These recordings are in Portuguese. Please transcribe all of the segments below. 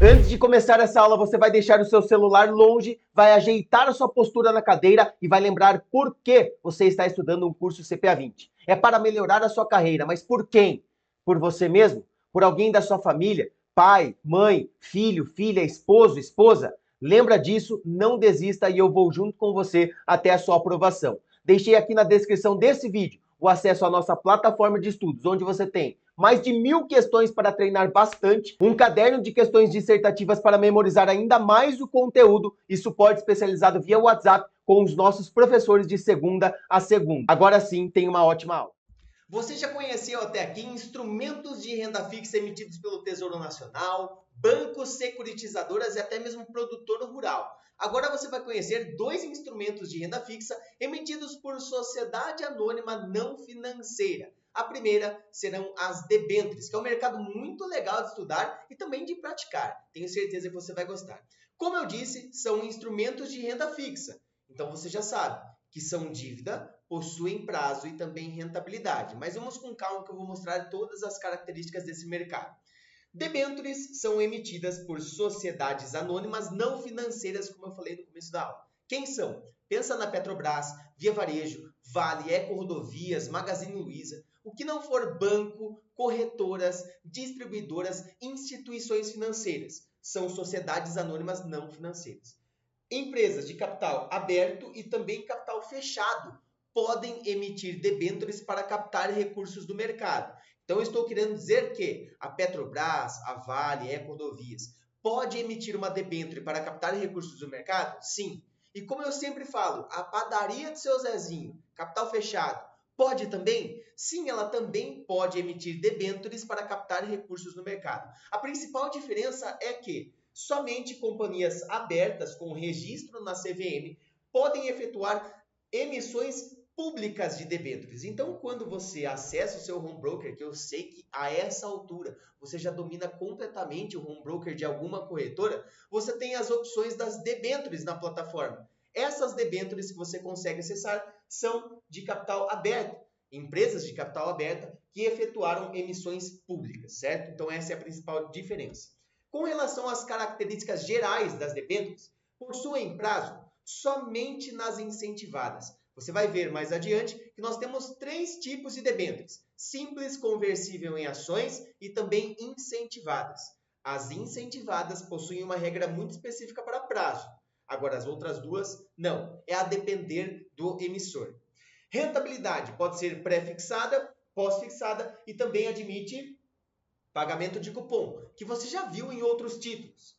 Antes de começar essa aula, você vai deixar o seu celular longe, vai ajeitar a sua postura na cadeira e vai lembrar por que você está estudando um curso CPA 20. É para melhorar a sua carreira, mas por quem? Por você mesmo? Por alguém da sua família? Pai, mãe, filho, filha, esposo, esposa? Lembra disso, não desista e eu vou junto com você até a sua aprovação. Deixei aqui na descrição desse vídeo o acesso à nossa plataforma de estudos, onde você tem mais de 1000 questões para treinar bastante, um caderno de questões dissertativas para memorizar ainda mais o conteúdo e suporte especializado via WhatsApp com os nossos professores de segunda a segunda. Agora sim, tenha uma ótima aula. Você já conheceu até aqui instrumentos de renda fixa emitidos pelo Tesouro Nacional, bancos, securitizadoras e até mesmo produtor rural. Agora você vai conhecer dois instrumentos de renda fixa emitidos por sociedade anônima não financeira. A primeira serão as debêntures, que é um mercado muito legal de estudar e também de praticar. Tenho certeza que você vai gostar. Como eu disse, são instrumentos de renda fixa. Então você já sabe que são dívida, possuem prazo e também rentabilidade. Mas vamos com calma que eu vou mostrar todas as características desse mercado. Debêntures são emitidas por sociedades anônimas não financeiras, como eu falei no começo da aula. Quem são? Pensa na Petrobras, Via Varejo, Vale, Eco Rodovias, Magazine Luiza. O que não for banco, corretoras, distribuidoras, instituições financeiras. São sociedades anônimas não financeiras. Empresas de capital aberto e também capital fechado podem emitir debêntures para captar recursos do mercado. Então, eu estou querendo dizer que a Petrobras, a Vale, a Eco Rodovias pode emitir uma debênture para captar recursos do mercado? Sim. E como eu sempre falo, a padaria do seu Zezinho, capital fechado, pode também? Sim, ela também pode emitir debêntures para captar recursos no mercado. A principal diferença é que somente companhias abertas com registro na CVM podem efetuar emissões públicas de debêntures. Então, quando você acessa o seu home broker, que eu sei que a essa altura você já domina completamente o home broker de alguma corretora, você tem as opções das debêntures na plataforma. Essas debêntures que você consegue acessar são de capital aberto, empresas de capital aberto que efetuaram emissões públicas, certo? Então, essa é a principal diferença. Com relação às características gerais das debêntures, possuem prazo somente nas incentivadas. Você vai ver mais adiante que nós temos 3 tipos de debêntures: simples, conversível em ações e também incentivadas. As incentivadas possuem uma regra muito específica para prazo. Agora, as outras duas, não. É a depender do emissor. Rentabilidade pode ser pré-fixada, pós-fixada e também admite pagamento de cupom, que você já viu em outros títulos.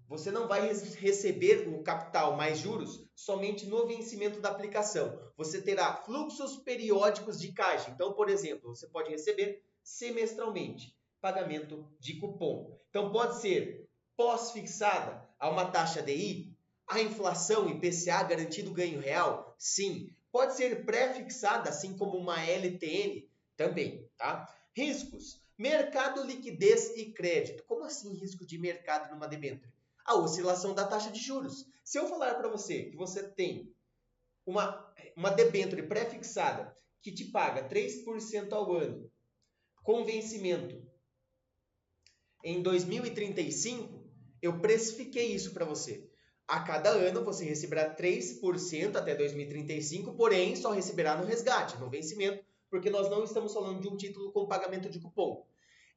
Você não vai receber o capital mais juros somente no vencimento da aplicação. Você terá fluxos periódicos de caixa. Então, por exemplo, você pode receber semestralmente pagamento de cupom. Então, pode ser pós-fixada a uma taxa DI, a inflação IPCA garantido ganho real? Sim. Pode ser pré-fixada, assim como uma LTN? Também, tá? Riscos. Mercado, liquidez e crédito. Como assim risco de mercado numa debênture? A oscilação da taxa de juros. Se eu falar para você que você tem uma debênture pré-fixada que te paga 3% ao ano, com vencimento em 2035, eu precifiquei isso para você. A cada ano você receberá 3% até 2035, porém só receberá no resgate, no vencimento, porque nós não estamos falando de um título com pagamento de cupom.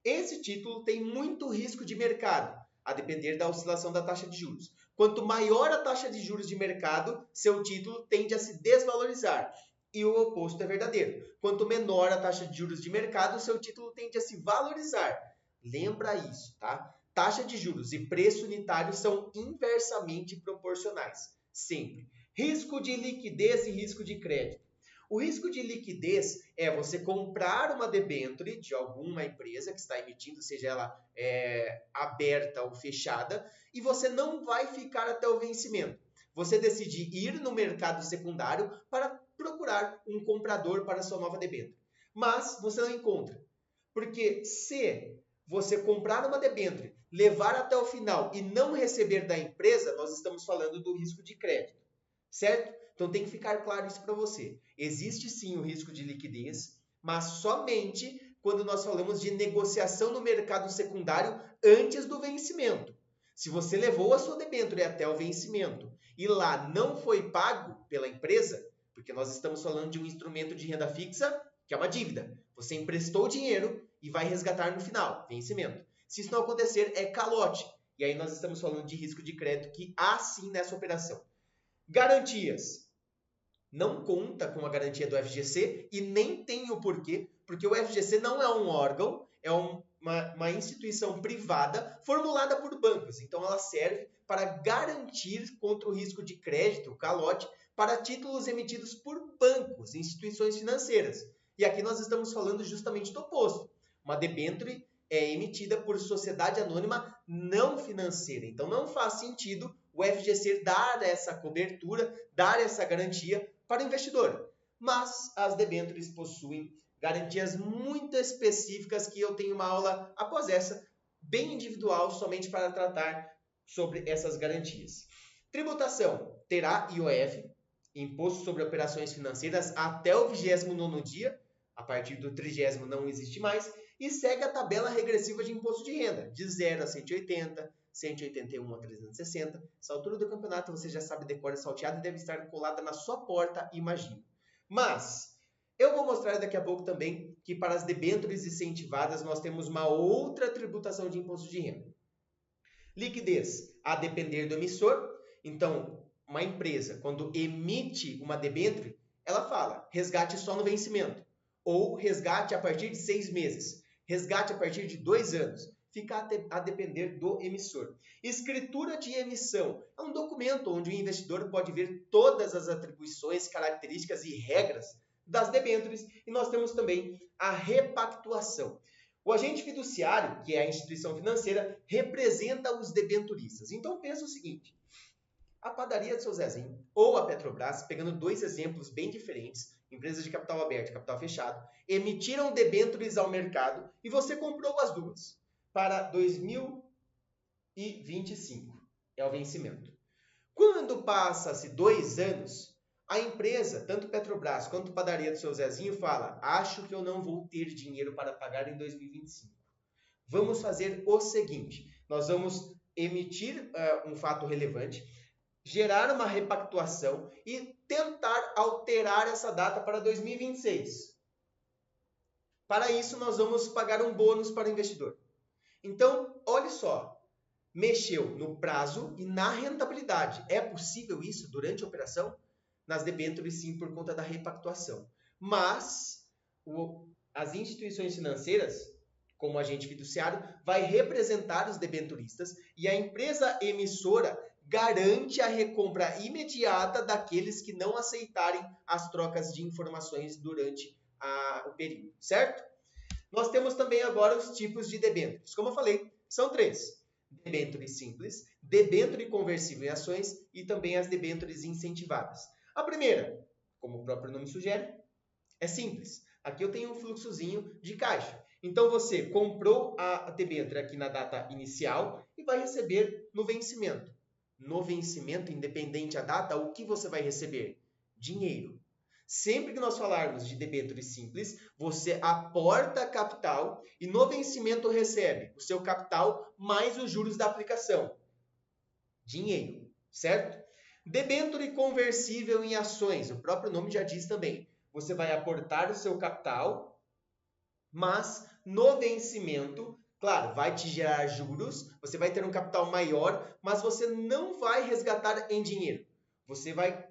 Esse título tem muito risco de mercado, a depender da oscilação da taxa de juros. Quanto maior a taxa de juros de mercado, seu título tende a se desvalorizar. E o oposto é verdadeiro. Quanto menor a taxa de juros de mercado, seu título tende a se valorizar. Lembra isso, tá? Taxa de juros e preço unitário são inversamente proporcionais. Sempre. Risco de liquidez e risco de crédito. O risco de liquidez é você comprar uma debênture de alguma empresa que está emitindo, seja ela aberta ou fechada, e você não vai ficar até o vencimento. Você decide ir no mercado secundário para procurar um comprador para a sua nova debênture. Mas você não encontra. Porque se você comprar uma debênture, levar até o final e não receber da empresa, nós estamos falando do risco de crédito, certo? Então tem que ficar claro isso para você. Existe sim o risco de liquidez, mas somente quando nós falamos de negociação no mercado secundário antes do vencimento. Se você levou a sua debênture até o vencimento e lá não foi pago pela empresa, porque nós estamos falando de um instrumento de renda fixa, que é uma dívida. Você emprestou dinheiro e vai resgatar no final, vencimento. Se isso não acontecer, é calote. E aí nós estamos falando de risco de crédito que há sim nessa operação. Garantias. Não conta com a garantia do FGC e nem tem o porquê, porque o FGC não é um órgão, é uma instituição privada formulada por bancos. Então ela serve para garantir contra o risco de crédito, calote, para títulos emitidos por bancos, instituições financeiras. E aqui nós estamos falando justamente do oposto. Uma debênture é emitida por sociedade anônima não financeira. Então não faz sentido o FGC dar essa cobertura, dar essa garantia para o investidor. Mas as debêntures possuem garantias muito específicas que eu tenho uma aula após essa, bem individual, somente para tratar sobre essas garantias. Tributação terá IOF, Imposto sobre Operações Financeiras, até o 29º dia. A partir do 30º não existe mais. E segue a tabela regressiva de imposto de renda, de 0 a 180, 181 a 360. Essa altura do campeonato você já sabe decora salteado e deve estar colada na sua porta, imagino. Mas eu vou mostrar daqui a pouco também que para as debêntures incentivadas nós temos uma outra tributação de imposto de renda. Liquidez, a depender do emissor. Então, uma empresa, quando emite uma debênture, ela fala resgate só no vencimento. Ou resgate a partir de 6 meses. Resgate a partir de 2 anos. Fica a depender do emissor. Escritura de emissão é um documento onde o investidor pode ver todas as atribuições, características e regras das debêntures. E nós temos também a repactuação. O agente fiduciário, que é a instituição financeira, representa os debenturistas. Então pensa o seguinte, a padaria do seu Zezinho ou a Petrobras, pegando dois exemplos bem diferentes, empresas de capital aberto e capital fechado, emitiram debêntures ao mercado e você comprou as duas para 2025. É o vencimento. Quando passa-se 2 anos, a empresa, tanto Petrobras quanto padaria do seu Zezinho, fala, acho que eu não vou ter dinheiro para pagar em 2025. Vamos fazer o seguinte, nós vamos emitir um fato relevante, gerar uma repactuação e tentar alterar essa data para 2026. Para isso, nós vamos pagar um bônus para o investidor. Então, olha só, mexeu no prazo e na rentabilidade. É possível isso durante a operação? Nas debêntures, sim, por conta da repactuação. Mas as instituições financeiras, como agente fiduciário, vai representar os debenturistas e a empresa emissora garante a recompra imediata daqueles que não aceitarem as trocas de informações durante o período, certo? Nós temos também agora os tipos de debêntures. Como eu falei, são 3. Debênture simples, debênture conversível em ações e também as debêntures incentivadas. A primeira, como o próprio nome sugere, é simples. Aqui eu tenho um fluxozinho de caixa. Então você comprou a debênture aqui na data inicial e vai receber no vencimento. No vencimento, independente da data, o que você vai receber? Dinheiro. Sempre que nós falarmos de debênture simples, você aporta capital e no vencimento recebe o seu capital mais os juros da aplicação. Dinheiro, certo? Debênture conversível em ações, o próprio nome já diz também. Você vai aportar o seu capital, mas no vencimento, claro, vai te gerar juros, você vai ter um capital maior, mas você não vai resgatar em dinheiro. Você vai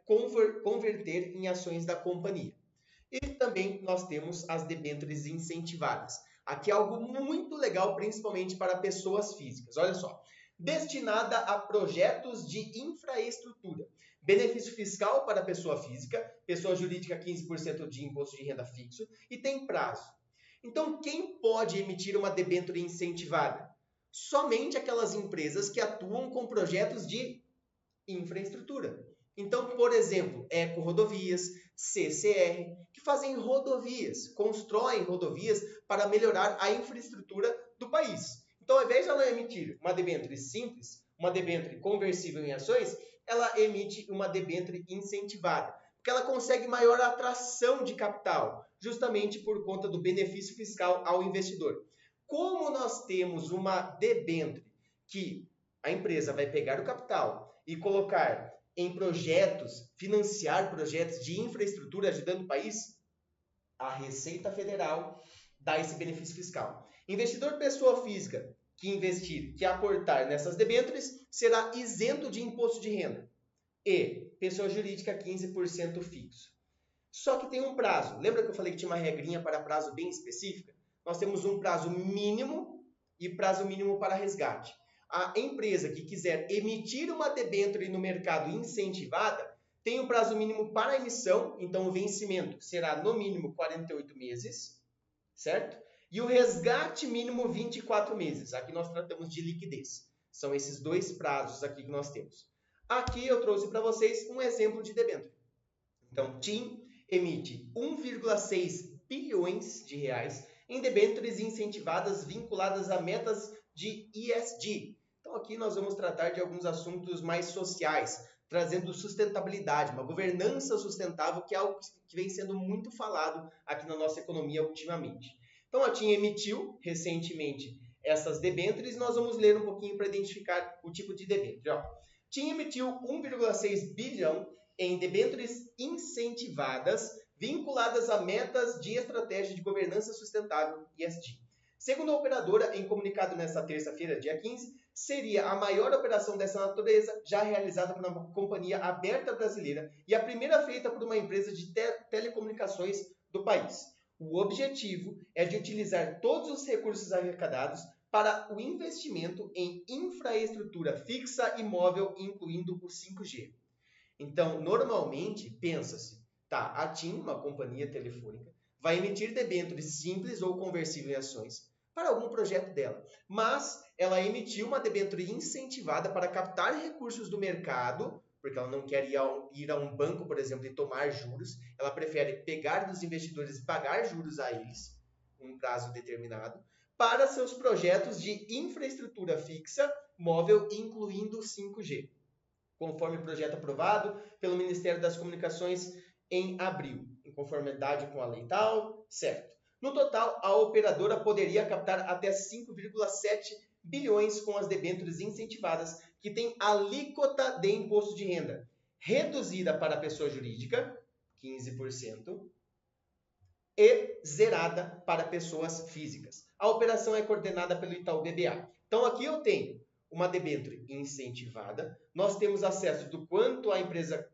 converter em ações da companhia. E também nós temos as debêntures incentivadas. Aqui é algo muito legal, principalmente para pessoas físicas. Olha só. Destinada a projetos de infraestrutura. Benefício fiscal para pessoa física, pessoa jurídica 15% de imposto de renda fixo e tem prazo. Então, quem pode emitir uma debênture incentivada? Somente aquelas empresas que atuam com projetos de infraestrutura. Então, por exemplo, Eco-Rodovias, CCR, que fazem rodovias, constroem rodovias para melhorar a infraestrutura do país. Então, ao invés de ela emitir uma debênture simples, uma debênture conversível em ações, ela emite uma debênture incentivada. Porque Porque ela consegue maior atração de capital, justamente por conta do benefício fiscal ao investidor. Como nós temos uma debênture que a empresa vai pegar o capital e colocar em projetos, financiar projetos de infraestrutura ajudando o país, a Receita Federal dá esse benefício fiscal. Investidor pessoa física que investir, que aportar nessas debêntures, será isento de imposto de renda. E pessoa jurídica 15% fixo. Só que tem um prazo. Lembra que eu falei que tinha uma regrinha para prazo bem específica? Nós temos um prazo mínimo e prazo mínimo para resgate. A empresa que quiser emitir uma debênture no mercado incentivada tem um prazo mínimo para emissão, então o vencimento será no mínimo 48 meses, certo? E o resgate mínimo 24 meses. Aqui nós tratamos de liquidez. São esses dois prazos aqui que nós temos. Aqui eu trouxe para vocês um exemplo de debênture. Então, TIM emite 1,6 bilhões de reais em debêntures incentivadas vinculadas a metas de ESG. Então, aqui nós vamos tratar de alguns assuntos mais sociais, trazendo sustentabilidade, uma governança sustentável, que é algo que vem sendo muito falado aqui na nossa economia ultimamente. Então, a TIM emitiu recentemente essas debêntures e nós vamos ler um pouquinho para identificar o tipo de debênture. TIM emitiu 1,6 bilhão em debêntures incentivadas vinculadas a metas de estratégia de governança sustentável, ESG. Segundo a operadora, em comunicado nesta terça-feira, dia 15, seria a maior operação dessa natureza já realizada por uma companhia aberta brasileira e a primeira feita por uma empresa de telecomunicações do país. O objetivo é de utilizar todos os recursos arrecadados para o investimento em infraestrutura fixa e móvel, incluindo o 5G. Então, normalmente, pensa-se, a TIM, uma companhia telefônica, vai emitir debêntures simples ou conversíveis em ações para algum projeto dela, mas ela emitiu uma debênture incentivada para captar recursos do mercado, porque ela não quer ir a um banco, por exemplo, e tomar juros, ela prefere pegar dos investidores e pagar juros a eles, um prazo determinado, para seus projetos de infraestrutura fixa, móvel, incluindo 5G, conforme o projeto aprovado pelo Ministério das Comunicações em abril, em conformidade com a lei tal, certo. No total, a operadora poderia captar até 5,7 bilhões com as debêntures incentivadas, que tem alíquota de imposto de renda reduzida para a pessoa jurídica, 15%, e zerada para pessoas físicas. A operação é coordenada pelo Itaú BBA. Então, aqui eu tenho uma debênture incentivada, nós temos acesso do quanto a empresa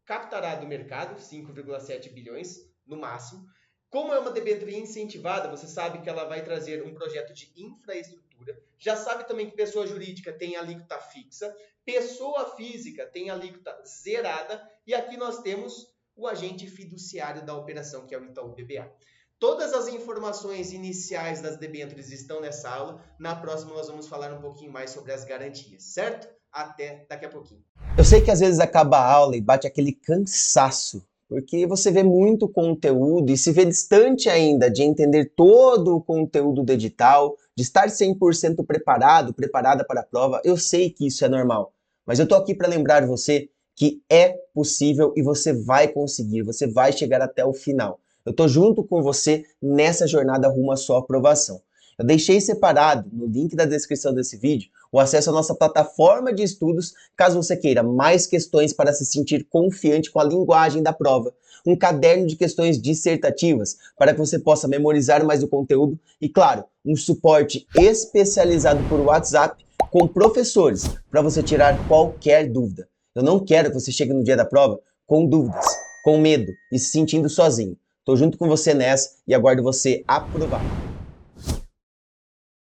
captará do mercado, 5,7 bilhões no máximo. Como é uma debênture incentivada, você sabe que ela vai trazer um projeto de infraestrutura, já sabe também que pessoa jurídica tem alíquota fixa, pessoa física tem alíquota zerada, e aqui nós temos o agente fiduciário da operação, que é o Itaú BBA. Todas as informações iniciais das debêntures estão nessa aula. Na próxima nós vamos falar um pouquinho mais sobre as garantias, certo? Até daqui a pouquinho. Eu sei que às vezes acaba a aula e bate aquele cansaço, porque você vê muito conteúdo e se vê distante ainda de entender todo o conteúdo do edital, de estar 100% preparada para a prova. Eu sei que isso é normal, mas eu tô aqui para lembrar você que é possível e você vai conseguir, você vai chegar até o final. Eu tô junto com você nessa jornada rumo à sua aprovação. Eu deixei separado no link da descrição desse vídeo o acesso à nossa plataforma de estudos, caso você queira mais questões para se sentir confiante com a linguagem da prova, um caderno de questões dissertativas para que você possa memorizar mais o conteúdo e, claro, um suporte especializado por WhatsApp com professores para você tirar qualquer dúvida. Eu não quero que você chegue no dia da prova com dúvidas, com medo e se sentindo sozinho. Tô junto com você nessa e aguardo você aprovado.